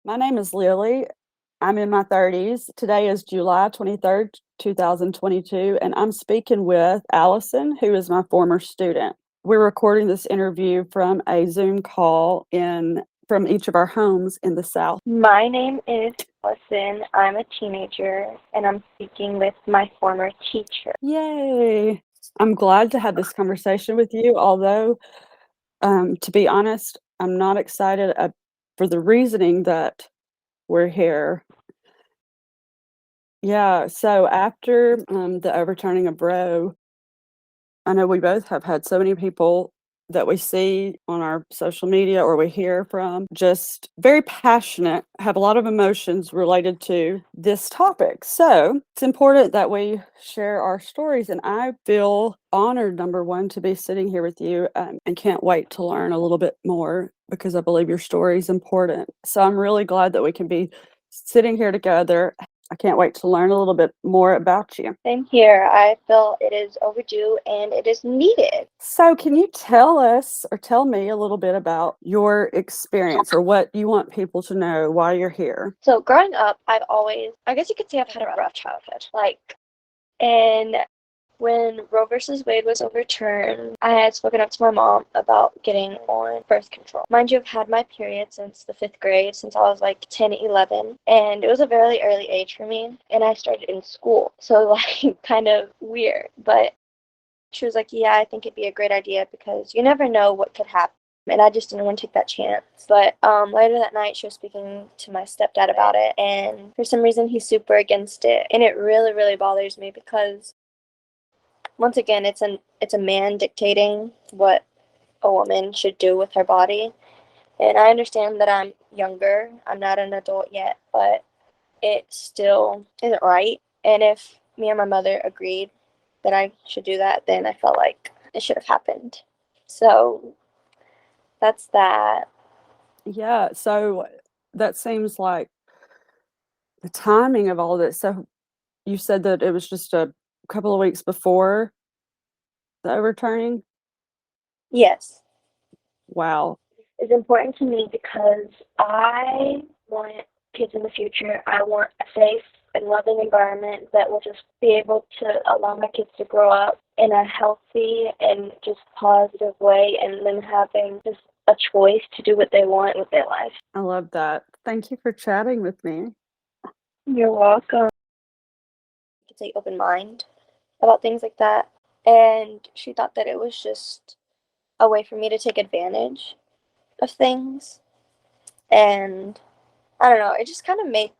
My name is Lily. I'm in my 30s. Today is July 23rd, 2022, and I'm speaking with Allison, who is my former student. We're recording this interview from a Zoom call from each of our homes in the South. My name is Allison. I'm a teenager and I'm speaking with my former teacher. Yay! I'm glad to have this conversation with you, although, to be honest, I'm not excited for the reasoning that we're here. Yeah, so after the overturning of Roe, I know we both have had so many people that we see on our social media or we hear from just very passionate, have a lot of emotions related to this topic. So it's important that we share our stories. And I feel honored, number one, to be sitting here with you and can't wait to learn a little bit more because I believe your story is important. So I'm really glad that we can be sitting here together. I can't wait to learn a little bit more about you. Same here. I feel it is overdue and it is needed. So, can you tell us or tell me a little bit about your experience or what you want people to know why you're here? So growing up, I guess you could say I've had a rough childhood. And when Roe versus Wade was overturned, I had spoken up to my mom about getting on birth control. Mind you, I've had my period since the 5th grade, since I was like 10, 11, and it was a very early age for me, and I started in school. So, kind of weird. But she was like, yeah, I think it'd be a great idea because you never know what could happen. And I just didn't want to take that chance. But later that night, she was speaking to my stepdad about it. And for some reason, he's super against it. And it really, really bothers me because once again, it's a man dictating what a woman should do with her body. And I understand that I'm younger. I'm not an adult yet, but it still isn't right. And if me and my mother agreed that I should do that, then I felt like it should have happened. So that's that. Yeah, so that seems like the timing of all this. So, you said that it was just a couple of weeks before the overturning? Yes, Wow. it's important to me because I want kids in the future. I want a safe and loving environment that will just be able to allow my kids to grow up in a healthy and just positive way and them having just a choice to do what they want with their life. I love that. Thank you for chatting with me. You're welcome. You could say open mind about things like that. And she thought that it was just a way for me to take advantage of things. And I don't know, it just kind of made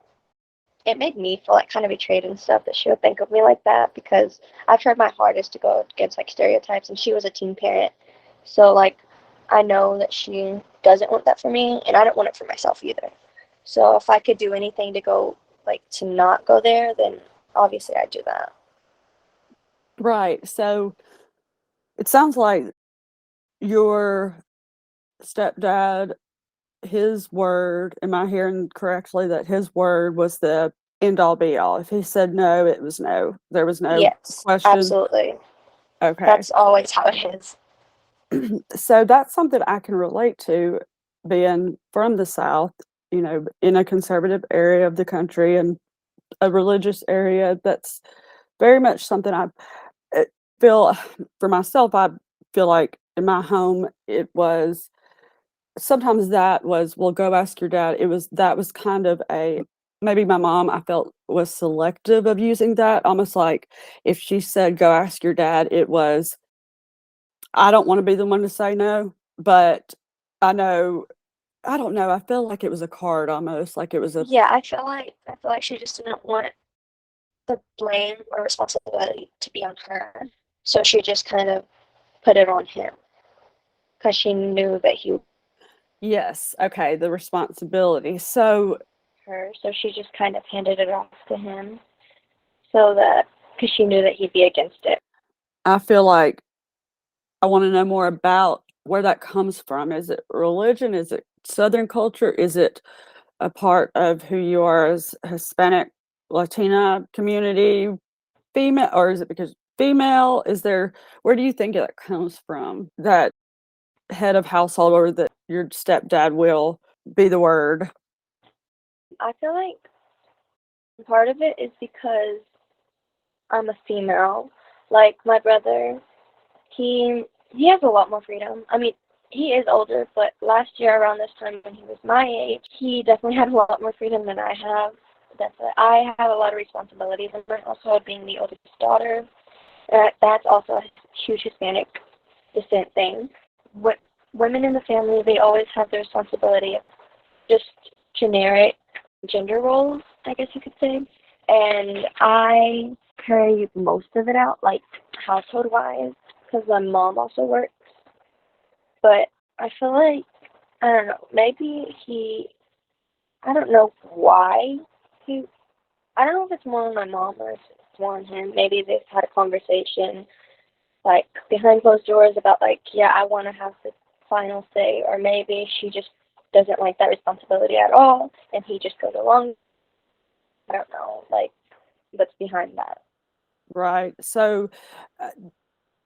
me feel like kind of betrayed and stuff that she would think of me like that because I tried my hardest to go against like stereotypes and she was a teen parent. So I know that she doesn't want that for me and I don't want it for myself either. So if I could do anything to go to not go there, then obviously I'd do that. Right. So, it sounds like your stepdad, his word, am I hearing correctly that his word was the end all be all? If he said no, it was no. There was no Yes, question. absolutely. Okay. That's always how it is. So that's something I can relate to being from the South, in a conservative area of the country and a religious area. That's very much something I feel for myself. I feel like in my home, it was sometimes that was, well, go ask your dad. That was kind of maybe my mom, I felt, was selective of using that, almost like if she said, go ask your dad, it was, I don't want to be the one to say no, but I know, I don't know. I feel like it was a card almost, like it was a, Yeah, I feel like she just didn't want the blame or responsibility to be on her. So she just kind of put it on him because she knew that he was yes, okay, the responsibility. So, her. So she just kind of handed it off to him so that because she knew that he'd be against it. I feel like I want to know more about where that comes from. Is it religion? Is it Southern culture? Is it a part of who you are as Hispanic, Latina community, female, or is it because female? Where do you think that comes from? That head of household or that your stepdad will be the word? I feel like part of it is because I'm a female. Like my brother, he has a lot more freedom. I mean, he is older, but last year around this time when he was my age, he definitely had a lot more freedom than I have. Definitely, I have a lot of responsibilities in my household, being the oldest daughter. That's also a huge Hispanic descent thing. What women in the family, they always have the responsibility of just generic gender roles, I guess you could say. And I carry most of it out, like household wise, because my mom also works. But I feel like, I don't know, maybe I don't know why he, I don't know if it's more on my mom or if it's more on him. Maybe they've had a conversation, like, behind closed doors about, like, yeah, I want to have the final say, or maybe she just doesn't like that responsibility at all, and he just goes along. I don't know, like, what's behind that. Right. So, uh,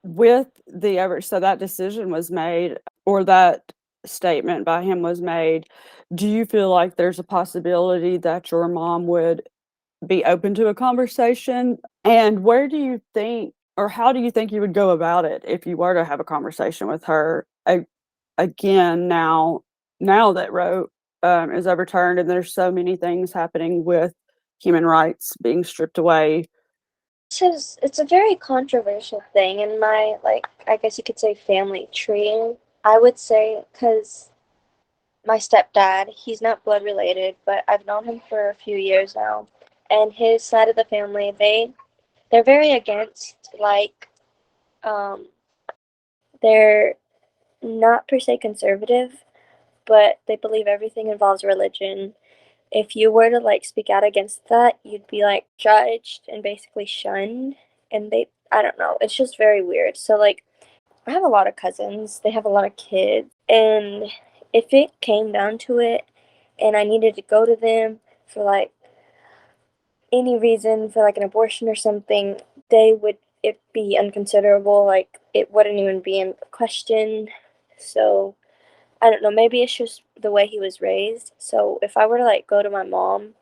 with the ever so that decision was made, or that statement by him was made, do you feel like there's a possibility that your mom would be open to a conversation? And where do you think, or how do you think you would go about it if you were to have a conversation with her? Again, now that Roe is overturned, and there's so many things happening with human rights being stripped away. It's a very controversial thing in my, like, I guess you could say family tree. I would say, because my stepdad, he's not blood related, but I've known him for a few years now. And his side of the family, they're very against, like, um they're not per se conservative, but they believe everything involves religion. If you were to like speak out against that, you'd be like judged and basically shunned. And I don't know, it's just very weird. So, like, I have a lot of cousins, they have a lot of kids. And if it came down to it and I needed to go to them for like any reason, for like an abortion or something, they would it be unconsiderable. Like, it wouldn't even be in question. So I don't know, maybe it's just the way he was raised. So if I were to like go to my mom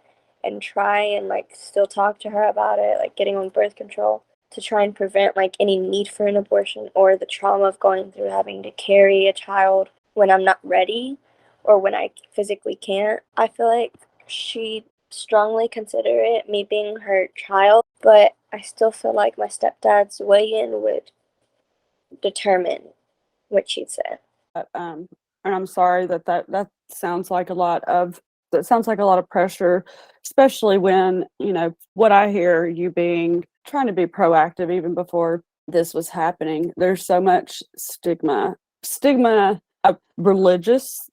and try and like still talk to her about it, like getting on birth control to try and prevent like any need for an abortion or the trauma of going through having to carry a child when I'm not ready or when I physically can't, I feel like she'd strongly consider it, me being her child. But I still feel like my stepdad's weigh in would determine what she'd say. And I'm sorry that sounds like a lot of that sounds like a lot of pressure, especially when, what I hear you being trying to be proactive even before this was happening. There's so much stigma, religious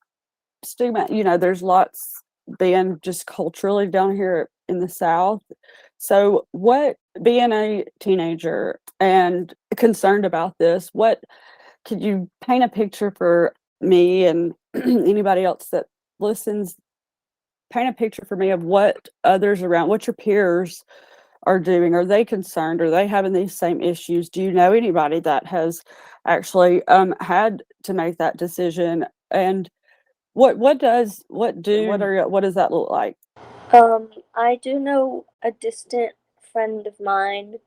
stigma. There's lots being just culturally down here in the South. So, what being a teenager and concerned about this, what could you paint a picture for me and anybody else that listens? Paint a picture for me of what others around, what your peers are doing. Are they concerned? Are they having these same issues? Do you know anybody that has actually had to make that decision? And what does that look like? I do know a distant friend of mine.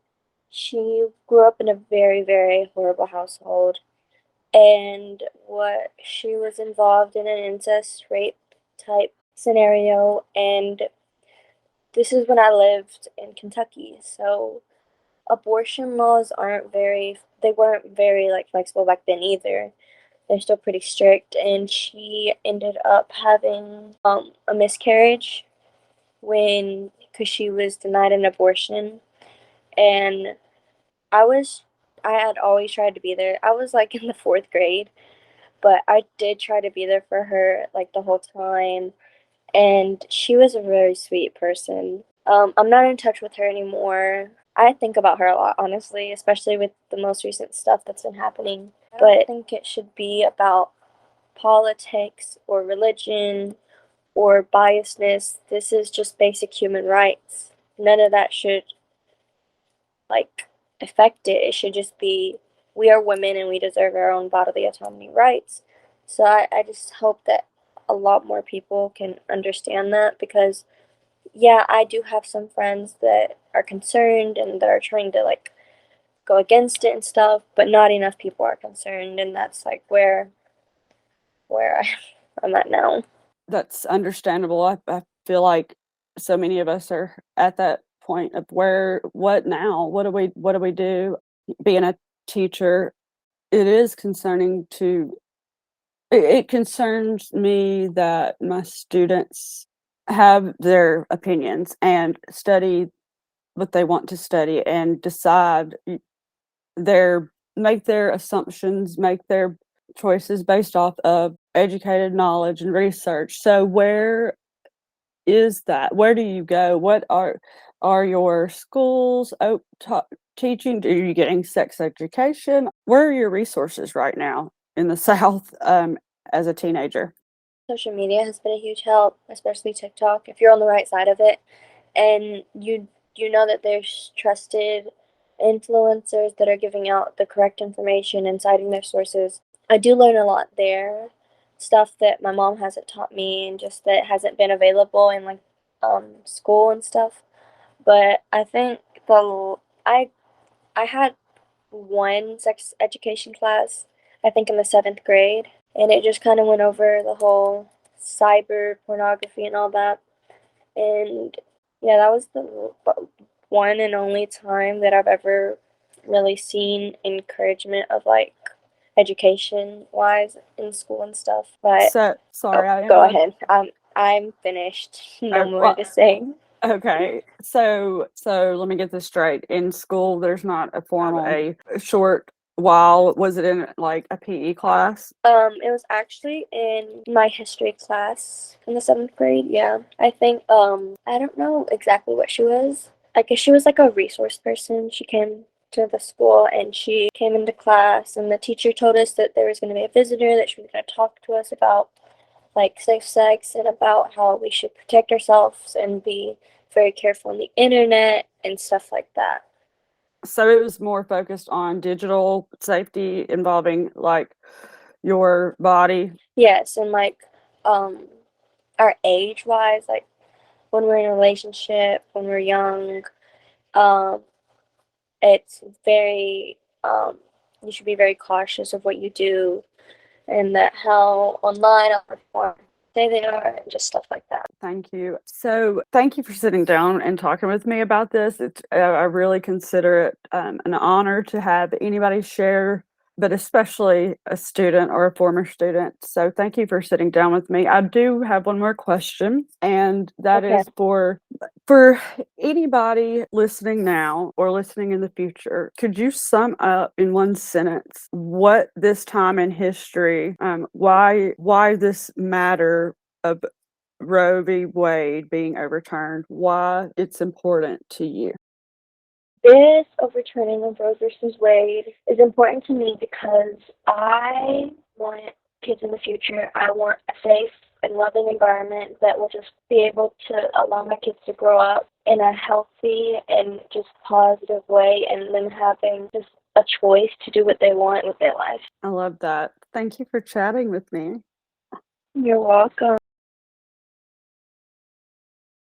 She grew up in a very, very horrible household, and what she was involved in an incest rape type scenario, and this is when I lived in Kentucky. So abortion laws they weren't very like flexible back then either. They're still pretty strict, and she ended up having a miscarriage when because she was denied an abortion. And I was I had always tried to be there. I was like in the fourth grade, but I did try to be there for her like the whole time. And she was a very sweet person. I'm not in touch with her anymore. I think about her a lot, honestly, especially with the most recent stuff that's been happening. But I think it should be about politics or religion or biasness. This is just basic human rights. None of that should like affect it. It should just be, we are women and we deserve our own bodily autonomy rights. So I just hope that a lot more people can understand that, because yeah, I do have some friends that are concerned and that are trying to like go against it and stuff, but not enough people are concerned, and that's like where I'm at now. That's understandable. I feel like so many of us are at that point of what now? What do we do? Being a teacher, it is concerning to it concerns me that my students have their opinions and study what they want to study and decide their make their assumptions, make their choices based off of educated knowledge and research. So where is that? Where do you go? What are your schools teaching? Are you getting sex education? Where are your resources right now in the South as a teenager? Social media has been a huge help, especially TikTok, if you're on the right side of it, and you know that there's trusted influencers that are giving out the correct information and citing their sources. I do learn a lot there, stuff that my mom hasn't taught me and just that hasn't been available in like school and stuff. But I think the I had one sex education class, I think in the seventh grade, and it just kind of went over the whole cyber pornography and all that. And yeah, that was the one and only time that I've ever really seen encouragement of like education wise in school and stuff. But So sorry, oh, I go interrupted. ahead. I'm finished. No more Well, to say. okay. So let me get this straight. In school, there's not a formal a short while. Was it in like a PE class? It was actually in my history class in the seventh grade. Yeah, I think. I don't know exactly what she was. I guess she was like a resource person. She came to the school and she came into class, and the teacher told us that there was going to be a visitor that she was going to talk to us about like safe sex and about how we should protect ourselves and be very careful on the internet and stuff like that. So it was more focused on digital safety involving like your body. Yes, and like um our age wise, like when we're in a relationship, when we're young, um, it's very you should be very cautious of what you do and that how online or say they are and just stuff like that. Thank you. So, thank you for sitting down and talking with me about this. I really consider it an honor to have anybody share, but especially a student or a former student. So, thank you for sitting down with me. I do have one more question, and that Okay. is for anybody listening now or listening in the future. Could you sum up in one sentence what this time in history, why this matter of Roe v. Wade being overturned, why it's important to you? This overturning of Roe versus Wade is important to me because I want kids in the future. I want a safe and loving environment that will just be able to allow my kids to grow up in a healthy and just positive way and them having just a choice to do what they want with their life. I love that. Thank you for chatting with me. You're welcome.